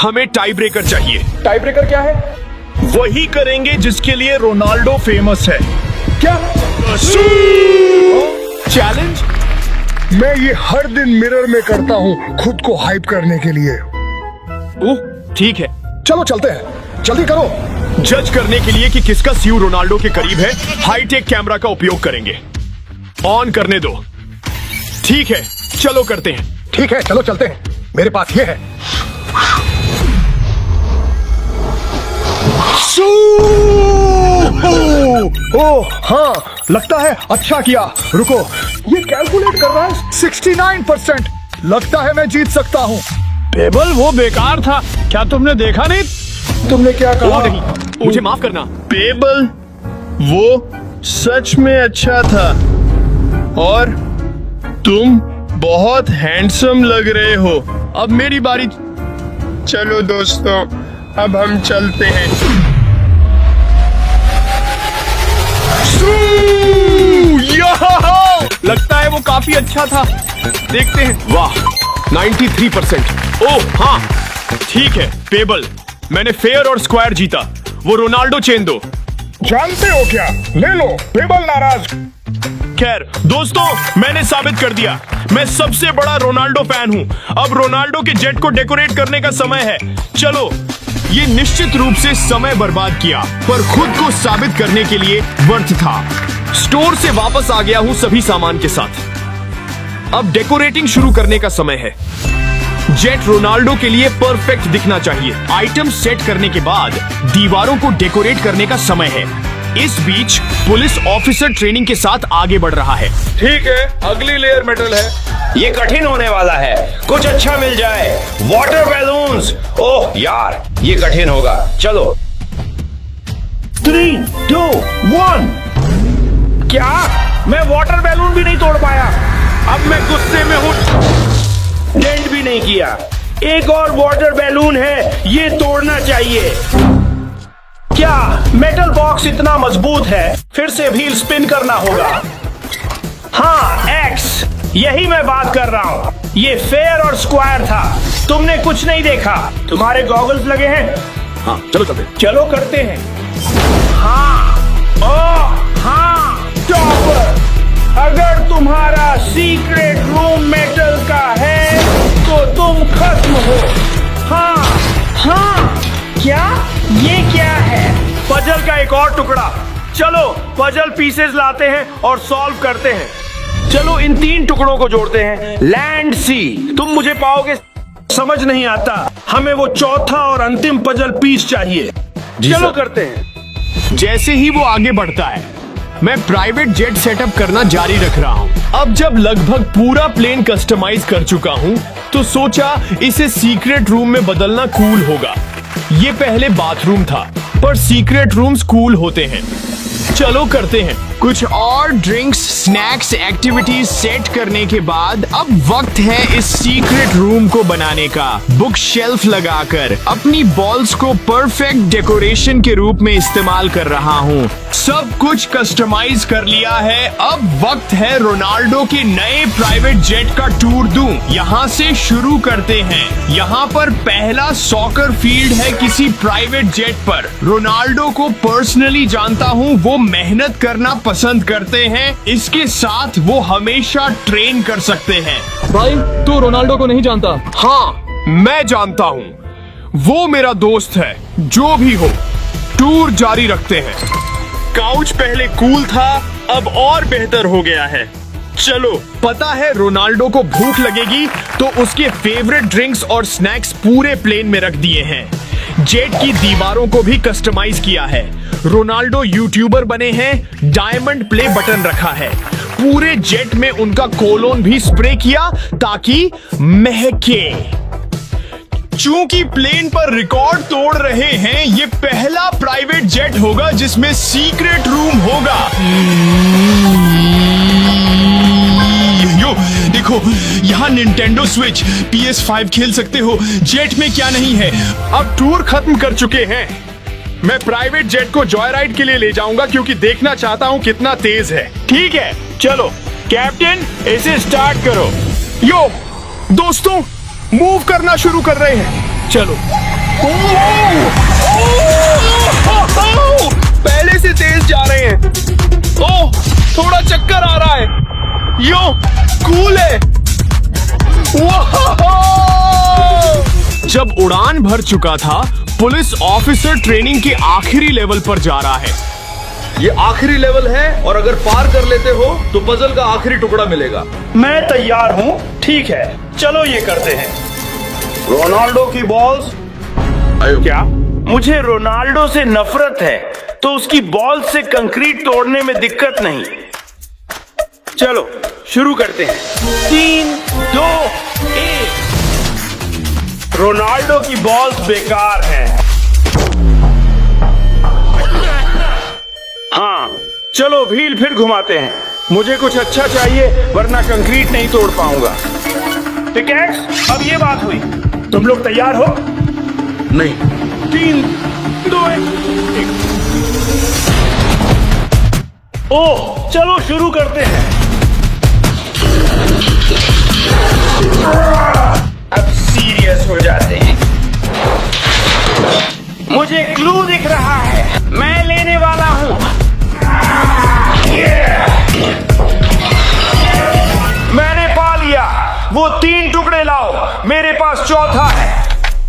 हमें टाई ब्रेकर चाहिए। टाई ब्रेकर क्या है? वही करेंगे जिसके लिए रोनाल्डो फेमस है। क्या चैलेंज? मैं ये हर दिन मिरर में करता हूँ खुद को हाइप करने के लिए। ओह ठीक है। चलो चलते हैं, जल्दी करो। जज करने के लिए कि किसका सीयू रोनाल्डो के करीब है, हाईटेक कैमरा का उपयोग करेंगे। ऑन करने दो। ठीक है, चलो करते हैं। ठीक है, चलो चलते हैं। मेरे पास ये है। ओह हाँ, लगता है अच्छा किया। रुको, ये कैलकुलेट कर रहा है। 69%। लगता है मैं जीत सकता हूँ। पेबल वो बेकार था। क्या तुमने देखा नहीं? तुमने क्या कहा? नहीं, मुझे माफ करना। पेबल वो सच में अच्छा था और तुम बहुत हैंडसम लग रहे हो। अब मेरी बारी। चलो दोस्तों, अब हम चलते हैं। लगता है वो काफी अच्छा था। देखते हैं। वाह, 93%। ओह हाँ, ठीक है पेबल, मैंने फेयर और स्क्वायर जीता। वो रोनाल्डो चेन दो। जानते हो क्या? ले लो। पेबल नाराज। खैर दोस्तों, मैंने साबित कर दिया मैं सबसे बड़ा रोनाल्डो फैन हूं। अब रोनाल्डो के जेट को डेकोरेट करने का समय है। चलो, ये निश्चित रूप से समय बर्बाद किया, पर खुद को साबित करने के लिए वर्थ था। स्टोर से वापस आ गया हूं सभी सामान के साथ। अब डेकोरेटिंग शुरू करने का समय है। जेट रोनाल्डो के लिए परफेक्ट दिखना चाहिए। आइटम सेट करने के बाद दीवारों को डेकोरेट करने का समय है। इस बीच पुलिस ऑफिसर ट्रेनिंग के साथ आगे बढ़ रहा है। ठीक है, अगली लेयर मेटल है। ये कठिन होने वाला है, कुछ अच्छा मिल जाए। वाटर बैलून्स, ओह यार ये कठिन होगा। चलो 3, 2, 1। क्या मैं वाटर बैलून भी नहीं तोड़ पाया? अब मैं गुस्से में हूँ। डेंट भी नहीं किया। एक और वाटर बैलून है, ये तोड़ना चाहिए। क्या मेटल बॉक्स इतना मजबूत है? फिर से व्हील स्पिन करना होगा। हाँ एक्स, यही मैं बात कर रहा हूँ। ये फेयर और स्क्वायर था। तुमने कुछ नहीं देखा। तुम्हारे गॉगल्स लगे हैं? हाँ चलो चलते। चलो करते हैं। हाँ ओ हाँ टॉपर, अगर तुम्हारा सीक्रेट रूम मेटल का है तो तुम खत्म हो। हाँ हाँ, क्या ये क्या है? पजल का एक और टुकड़ा। चलो पजल पीसेस लाते हैं और सॉल्व करते हैं। चलो इन 3 टुकड़ों को जोड़ते हैं। लैंड सी, तुम मुझे पाओगे समझ नहीं आता। हमें वो चौथा और अंतिम पजल पीस चाहिए। चलो करते हैं। जैसे ही वो आगे बढ़ता है, मैं प्राइवेट जेट सेटअप करना जारी रख रहा हूँ। अब जब लगभग पूरा प्लेन कस्टमाइज कर चुका हूँ, तो सोचा इसे सीक्रेट रूम में बदलना कूल होगा। ये पहले बाथरूम था, पर सीक्रेट रूम्स कूल होते हैं। चलो करते हैं। कुछ और ड्रिंक्स, स्नैक्स, एक्टिविटीज सेट करने के बाद अब वक्त है इस सीक्रेट रूम को बनाने का। बुक शेल्फ लगाकर अपनी बॉल्स को परफेक्ट डेकोरेशन के रूप में इस्तेमाल कर रहा हूँ। सब कुछ कस्टमाइज कर लिया है। अब वक्त है रोनाल्डो के नए प्राइवेट जेट का टूर दूं। यहाँ से शुरू करते हैं। यहाँ पर पहला सॉकर फील्ड है किसी प्राइवेट जेट पर। रोनाल्डो को पर्सनली जानता हूँ, वो मेहनत करना पसंद करते हैं। इसके साथ वो हमेशा ट्रेन कर सकते हैं। भाई तू रोनाल्डो को नहीं जानता? हाँ मैं जानता हूँ, वो मेरा दोस्त है। जो भी हो, टूर जारी रखते हैं। काउच पहले कूल था, अब और बेहतर हो गया है। चलो, पता है रोनाल्डो को भूख लगेगी, तो उसके फेवरेट ड्रिंक्स और स्नैक्स पूरे प्लेन में रख दिए हैं। जेट की दीवारों को भी कस्टमाइज किया है। रोनाल्डो यूट्यूबर बने हैं, डायमंड प्ले बटन रखा है। पूरे जेट में उनका कोलोन भी स्प्रे किया ताकि महके। चूंकि प्लेन पर रिकॉर्ड तोड़ रहे हैं, ये पहला प्राइवेट जेट होगा जिसमें सीक्रेट रूम होगा। यो देखो, यहाँ निंटेंडो स्विच, PS5 खेल सकते हो। जेट में क्या नहीं है। अब टूर खत्म कर चुके हैं। मैं प्राइवेट जेट को जॉयराइड के लिए ले जाऊंगा क्योंकि देखना चाहता हूँ कितना तेज है। ठीक है, चलो कैप्टन इसे स्टार्ट करो। यो दोस्तों, मूव करना शुरू कर रहे हैं। चलो। पहले से तेज जा रहे हैं। ओह, थोड़ा चक्कर आ रहा है। यो कूल है। जब उड़ान भर चुका था, पुलिस ऑफिसर ट्रेनिंग के आखिरी लेवल पर जा रहा है। ये आखिरी लेवल है और अगर पार कर लेते हो तो पजल का आखिरी टुकड़ा मिलेगा। मैं तैयार हूँ। ठीक है, चलो ये करते हैं। रोनाल्डो की बॉल्स। क्या मुझे रोनाल्डो से नफरत है, तो उसकी बॉल से कंक्रीट तोड़ने में दिक्कत नहीं। चलो शुरू करते हैं। 3, 2, 1। रोनाल्डो की बॉल्स बेकार हैं। हाँ चलो व्हील फिर घुमाते हैं। मुझे कुछ अच्छा चाहिए, वरना कंक्रीट नहीं तोड़ पाऊंगा। पिकैक्स, अब ये बात हुई। तुम लोग तैयार हो? नहीं। 3, 2, 1। ओह, चलो शुरू करते हैं। अब सीरियस हो जाते हैं। मुझे क्लू दिख रहा है, मैं लेने वाला हूं। मैंने पा लिया। वो 3 टुकड़े लाओ, मेरे पास चौथा है।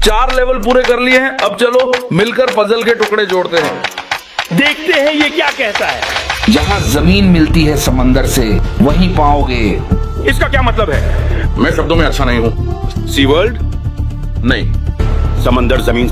4 लेवल पूरे कर लिए हैं। अब चलो मिलकर पजल के टुकड़े जोड़ते हैं। देखते हैं ये क्या कहता है। जहाँ जमीन मिलती है समंदर से, वहीं पाओगे। इसका क्या मतलब है? मैं शब्दों में अच्छा नहीं हूँ। सी वर्ल्ड नहीं, समंदर जमीन,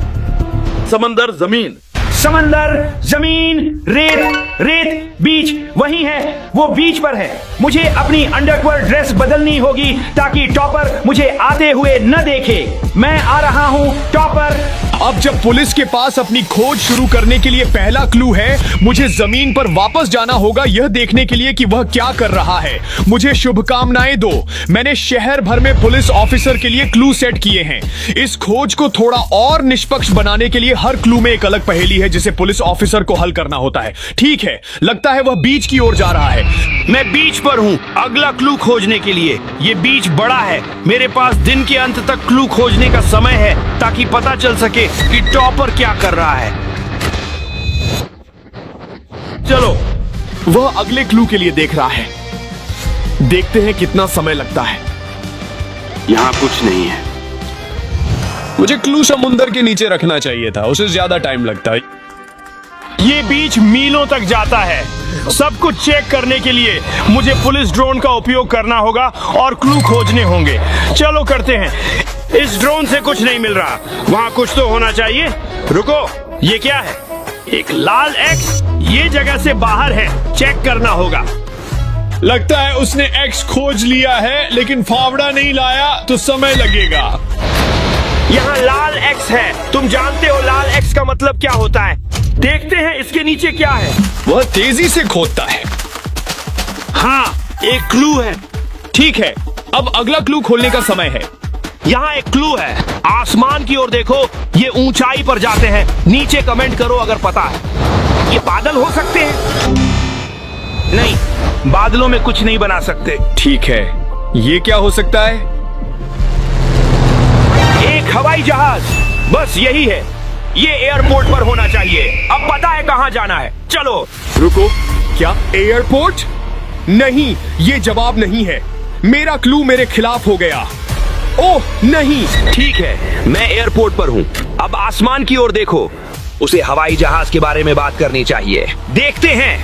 समंदर जमीन, समंदर, जमीन, रेत, रेत, बीच, वही है, वो बीच पर है। मुझे अपनी अंडरवर्ल्ड ड्रेस बदलनी होगी ताकि टॉपर मुझे आते हुए न देखे। मैं आ रहा हूँ टॉपर। अब जब पुलिस के पास अपनी खोज शुरू करने के लिए पहला क्लू है, मुझे जमीन पर वापस जाना होगा यह देखने के लिए कि वह क्या कर रहा है। मुझे शुभकामनाएं दो। मैंने शहर भर में पुलिस ऑफिसर के लिए क्लू सेट किए हैं। इस खोज को थोड़ा और निष्पक्ष बनाने के लिए हर क्लू में एक अलग पहेली है जिसे पुलिस ऑफिसर को हल करना होता है। ठीक है, लगता है वह बीच की ओर जा रहा है। मैं बीच पर हूँ अगला क्लू खोजने के लिए। ये बीच बड़ा है, मेरे पास दिन के अंत तक क्लू खोजने का समय है ताकि पता चल सके कि टॉपर क्या कर रहा है। चलो, वह अगले क्लू के लिए देख रहा है। देखते हैं कितना समय लगता है। यहाँ कुछ नहीं है। मुझे क्लू समुंदर के नीचे रखना चाहिए था, उसे ज्यादा टाइम लगता है। ये बीच मीलों तक जाता है। सब कुछ चेक करने के लिए मुझे पुलिस ड्रोन का उपयोग करना होगा और क्लू खोजने होंगे। चलो करते हैं। इस ड्रोन से कुछ नहीं मिल रहा। वहाँ कुछ तो होना चाहिए। रुको, ये क्या है? एक लाल एक्स ये जगह से बाहर है। चेक करना होगा। लगता है उसने एक्स खोज लिया है, लेकिन फावड़ा नहीं लाया तो समय लगेगा। यहाँ लाल एक्स है। तुम जानते हो लाल एक्स का मतलब क्या होता है? देखते हैं इसके नीचे क्या है। वह तेजी से खोदता है। हाँ, एक क्लू है। ठीक है, अब अगला क्लू खोलने का समय है। यहाँ एक क्लू है। आसमान की ओर देखो, ये ऊंचाई पर जाते हैं। नीचे कमेंट करो अगर पता है। ये बादल हो सकते हैं? नहीं, बादलों में कुछ नहीं बना सकते। ठीक है, ये क्या हो सकता है? एक हवाई जहाज। बस यही है। ये एयरपोर्ट पर होना चाहिए। अब पता है कहां जाना है। चलो। रुको, क्या एयरपोर्ट? नहीं, ये जवाब नहीं है। मेरा क्लू मेरे खिलाफ हो गया। ओह नहीं। ठीक है, मैं एयरपोर्ट पर हूँ। अब आसमान की ओर देखो। उसे हवाई जहाज के बारे में बात करनी चाहिए। देखते हैं।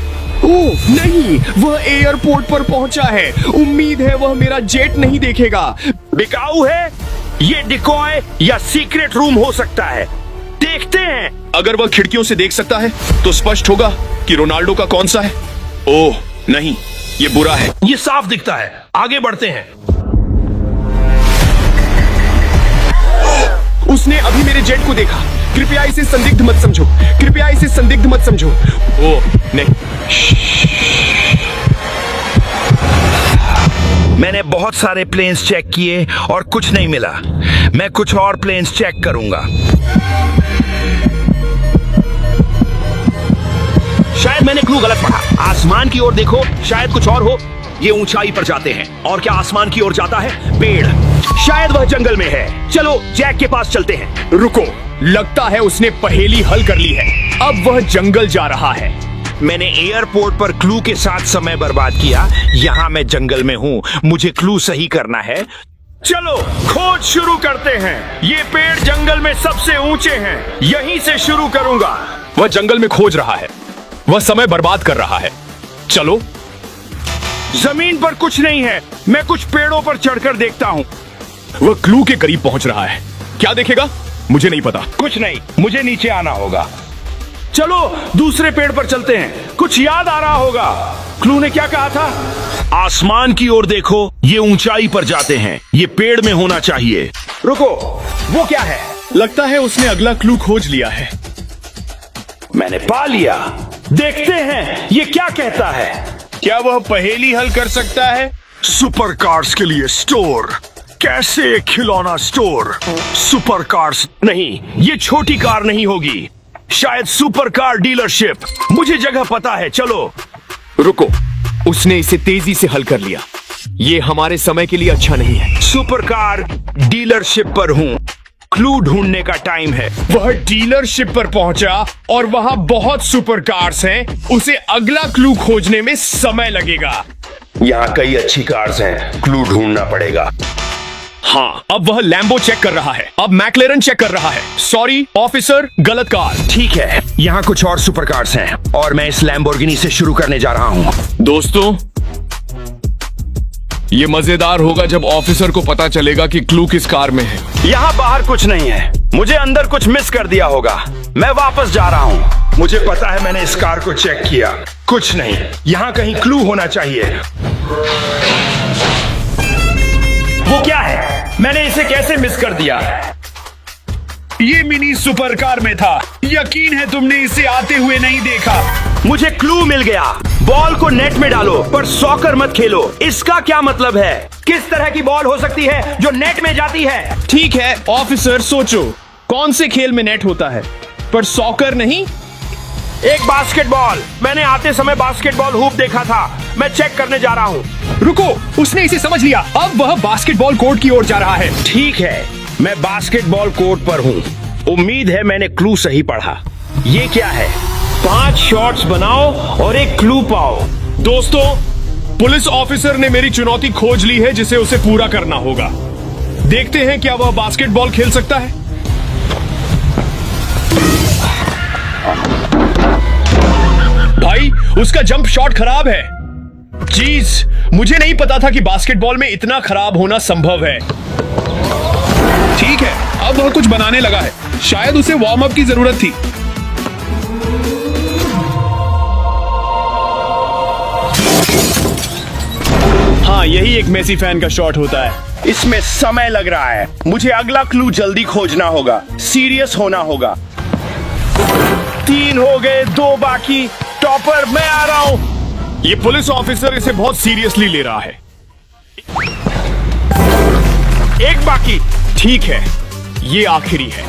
ओह नहीं, वह एयरपोर्ट पर पहुंचा है। उम्मीद है वह मेरा जेट नहीं देखेगा। बिकाऊ है। ये डिकॉय या सीक्रेट रूम हो सकता है। देखते हैं। अगर वह खिड़कियों से देख सकता है तो स्पष्ट होगा कि रोनाल्डो का कौन सा है। ओह नहीं, ये बुरा है। ये साफ दिखता है। आगे बढ़ते हैं। उसने अभी मेरे जेट को देखा। कृपया इसे संदिग्ध मत समझो। कृपया इसे संदिग्ध मत समझो। ओह नहीं। मैंने बहुत सारे प्लेन्स चेक किए और कुछ नहीं मिला। मैं कुछ और प्लेन्स चेक करूंगा। शायद मैंने क्लू गलत पढ़ा। आसमान की ओर देखो, शायद कुछ और हो। ये ऊंचाई पर जाते हैं। और क्या आसमान की ओर जाता है? पेड़। शायद वह जंगल में है। चलो जैक के पास चलते हैं। रुको, लगता है उसने पहेली हल कर ली है। अब वह जंगल जा रहा है। मैंने एयरपोर्ट पर क्लू के साथ समय बर्बाद किया। यहाँ मैं जंगल में हूँ। मुझे क्लू सही करना है। चलो खोज शुरू करते हैं। ये पेड़ जंगल में सबसे ऊंचे हैं। यहीं से शुरू करूंगा। वह जंगल में खोज रहा है। वह समय बर्बाद कर रहा है। चलो। जमीन पर कुछ नहीं है। मैं कुछ पेड़ों पर चढ़कर देखता हूँ। वह क्लू के करीब पहुंच रहा है। क्या देखेगा? मुझे नहीं पता। कुछ नहीं, मुझे नीचे आना होगा। चलो दूसरे पेड़ पर चलते हैं। कुछ याद आ रहा होगा। क्लू ने क्या कहा था? आसमान की ओर देखो, ये ऊंचाई पर जाते हैं। ये पेड़ में होना चाहिए। रुको, वो क्या है? लगता है उसने अगला क्लू खोज लिया है। मैंने पा लिया। देखते हैं ये क्या कहता है। क्या वह पहेली हल कर सकता है? सुपर कार्स के लिए स्टोर। कैसे खिलौना स्टोर? सुपर कार्स नहीं, ये छोटी कार नहीं होगी। शायद सुपर कार डीलरशिप। मुझे जगह पता है। चलो। रुको, उसने इसे तेजी से हल कर लिया। ये हमारे समय के लिए अच्छा नहीं है। सुपर कार डीलरशिप पर हूँ। क्लू ढूंढने का टाइम है। वह डीलरशिप पर पहुंचा और वहां बहुत सुपर कार्स हैं। उसे अगला क्लू खोजने में समय लगेगा। यहाँ कई अच्छी कार्स हैं। क्लू ढूंढना पड़ेगा। हाँ, अब वह लैम्बो चेक कर रहा है। अब मैक्लेरन चेक कर रहा है। सॉरी ऑफिसर, गलत कार। ठीक है, यहाँ कुछ और सुपर कार्स हैं और मैं इस लैम्बोर्गिनी से शुरू करने जा रहा हूँ। दोस्तों, ये मजेदार होगा जब ऑफिसर को पता चलेगा कि क्लू किस कार में है। यहाँ बाहर कुछ नहीं है, मुझे अंदर कुछ मिस कर दिया होगा। मैं वापस जा रहा हूँ। मुझे पता है, मैंने इस कार को चेक किया, कुछ नहीं। यहाँ कहीं क्लू होना चाहिए। वो क्या है? मैंने इसे कैसे मिस कर दिया? ये मिनी सुपर कार में था। यकीन है तुमने इसे आते हुए नहीं देखा। मुझे क्लू मिल गया। बॉल को नेट में डालो, पर सॉकर मत खेलो। इसका क्या मतलब है? किस तरह की बॉल हो सकती है जो नेट में जाती है? ठीक है ऑफिसर, सोचो कौन से खेल में नेट होता है पर सॉकर नहीं? एक बास्केटबॉल। मैंने आते समय बास्केटबॉल हूप देखा था। मैं चेक करने जा रहा हूँ। रुको, उसने इसे समझ लिया। अब वह बास्केटबॉल कोर्ट की ओर जा रहा है। ठीक है, मैं बास्केटबॉल कोर्ट पर हूँ। उम्मीद है मैंने क्लू सही पढ़ा। ये क्या है? 5 शॉट्स बनाओ और एक क्लू पाओ। दोस्तों, पुलिस ऑफिसर ने मेरी चुनौती खोज ली है जिसे उसे पूरा करना होगा। देखते हैं क्या वह बास्केटबॉल खेल सकता है। भाई, उसका जंप शॉट खराब है। जीज, मुझे नहीं पता था कि बास्केटबॉल में इतना खराब होना संभव है। ठीक है, अब वह कुछ बनाने लगा है। शायद उसे वार्म अप की जरूरत थी। हाँ, यही एक मेसी फैन का शॉट होता है। इसमें समय लग रहा है। मुझे अगला क्लू जल्दी खोजना होगा। सीरियस होना होगा। 3 हो गए, 2 बाकी। टॉपर, मैं आ रहा हूँ। ये पुलिस ऑफिसर इसे बहुत सीरियसली ले रहा है। एक बाकी। ठीक है, ये आखिरी है।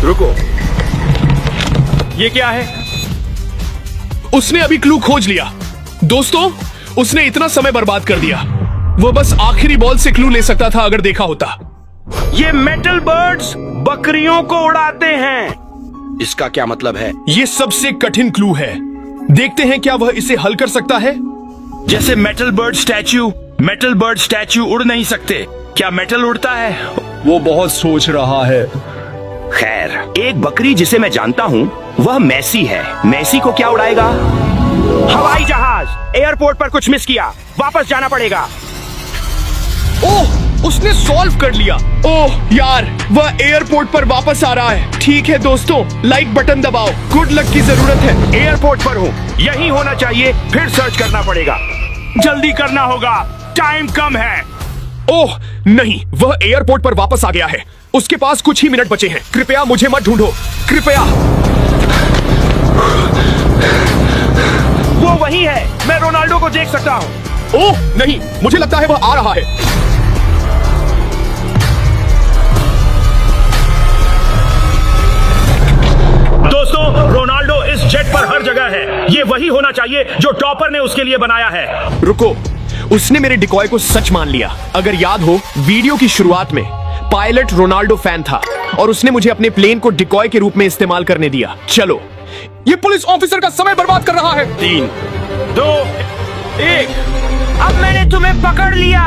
रुको, ये क्या है? उसने अभी क्लू खोज लिया। दोस्तों, उसने इतना समय बर्बाद कर दिया। वो बस आखिरी बॉल से क्लू ले सकता था अगर देखा होता। ये मेटल बर्ड्स बकरियों को उड़ाते हैं। इसका क्या मतलब है? ये सबसे कठिन क्लू है। देखते हैं क्या वह इसे हल कर सकता है। जैसे metal bird statue. Metal bird statue उड़ नहीं सकते। क्या मेटल उड़ता है? वो बहुत सोच रहा है। खैर, एक बकरी जिसे मैं जानता हूँ वह मैसी है। मैसी को क्या उड़ाएगा? हवाई जहाज। एयरपोर्ट पर कुछ मिस किया, वापस जाना पड़ेगा। ओह, उसने सॉल्व कर लिया। ओह यार, वह एयरपोर्ट पर वापस आ रहा है। ठीक है दोस्तों, लाइक बटन दबाओ। गुड लक की जरूरत है। एयरपोर्ट पर हूँ, यही होना चाहिए। फिर सर्च करना पड़ेगा। जल्दी करना होगा, टाइम कम है। ओह नहीं, वह एयरपोर्ट पर वापस आ गया है। उसके पास कुछ ही मिनट बचे हैं। कृपया मुझे मत ढूंढो, कृपया। वो वही है। मैं रोनाल्डो को देख सकता हूँ। ओह नहीं, मुझे लगता है वह आ रहा है। दोस्तों, रोनाल्डो इस जेट पर हर जगह है। ये वही होना चाहिए जो टॉपर ने उसके लिए बनाया है। रुको, उसने मेरे डिकॉय को सच मान लिया। अगर याद हो, वीडियो की शुरुआत में पायलट रोनाल्डो फैन था और उसने मुझे अपने प्लेन को डिकॉय के रूप में इस्तेमाल करने दिया। चलो, ये पुलिस ऑफिसर का समय बर्बाद कर रहा है। 3, 2, 1। अब मैंने तुम्हें पकड़ लिया।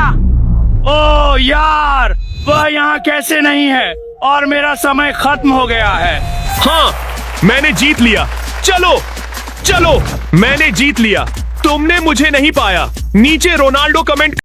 ओ यार, वह यहाँ कैसे नहीं है और मेरा समय खत्म हो गया है। हाँ, मैंने जीत लिया। चलो चलो, मैंने जीत लिया। तुमने मुझे नहीं पाया। नीचे रोनाल्डो कमेंट